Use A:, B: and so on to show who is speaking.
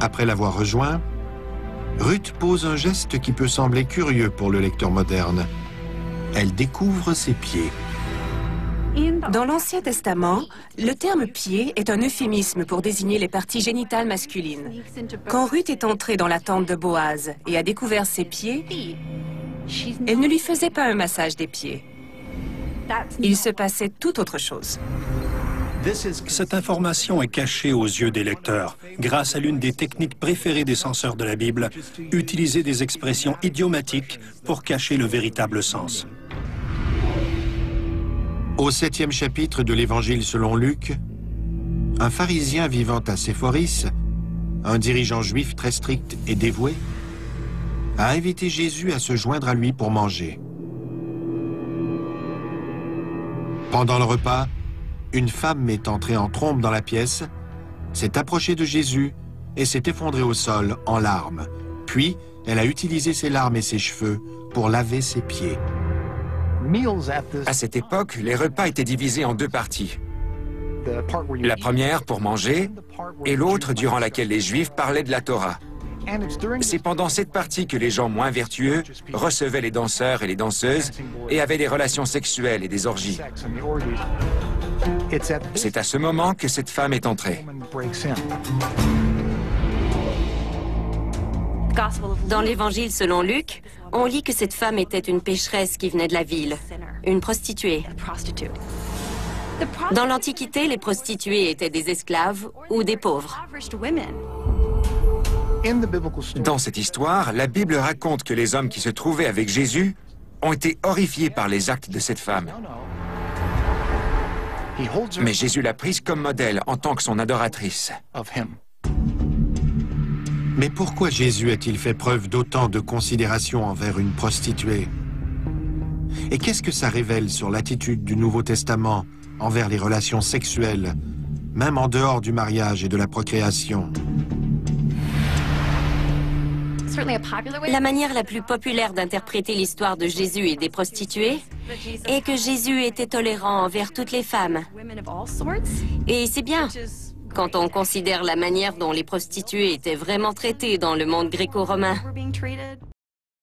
A: Après l'avoir rejoint, Ruth pose un geste qui peut sembler curieux pour le lecteur moderne. Elle découvre ses pieds.
B: Dans l'Ancien Testament, le terme « pied » est un euphémisme pour désigner les parties génitales masculines. Quand Ruth est entrée dans la tente de Boaz et a découvert ses pieds, elle ne lui faisait pas un massage des pieds. Il se passait tout autre chose.
C: Cette information est cachée aux yeux des lecteurs, grâce à l'une des techniques préférées des censeurs de la Bible, utiliser des expressions idiomatiques pour cacher le véritable sens.
A: Au 7e chapitre de l'Évangile selon Luc, un pharisien vivant à Séphoris, un dirigeant juif très strict et dévoué, a invité Jésus à se joindre à lui pour manger. Pendant le repas, une femme est entrée en trombe dans la pièce, s'est approchée de Jésus et s'est effondrée au sol en larmes. Puis, elle a utilisé ses larmes et ses cheveux pour laver ses pieds.
D: À cette époque, les repas étaient divisés en deux parties. La première pour manger et l'autre durant laquelle les Juifs parlaient de la Torah. C'est pendant cette partie que les gens moins vertueux recevaient les danseurs et les danseuses et avaient des relations sexuelles et des orgies. C'est à ce moment que cette femme est entrée.
E: Dans l'Évangile selon Luc, on lit que cette femme était une pécheresse qui venait de la ville, une prostituée. Dans l'Antiquité, les prostituées étaient des esclaves ou des pauvres.
D: Dans cette histoire, la Bible raconte que les hommes qui se trouvaient avec Jésus ont été horrifiés par les actes de cette femme. Mais Jésus l'a prise comme modèle en tant que son adoratrice.
A: Mais pourquoi Jésus a-t-il fait preuve d'autant de considération envers une prostituée? Et qu'est-ce que ça révèle sur l'attitude du Nouveau Testament envers les relations sexuelles, même en dehors du mariage et de la procréation?
E: La manière la plus populaire d'interpréter l'histoire de Jésus et des prostituées est que Jésus était tolérant envers toutes les femmes. Et c'est bien, quand on considère la manière dont les prostituées étaient vraiment traitées dans le monde gréco-romain.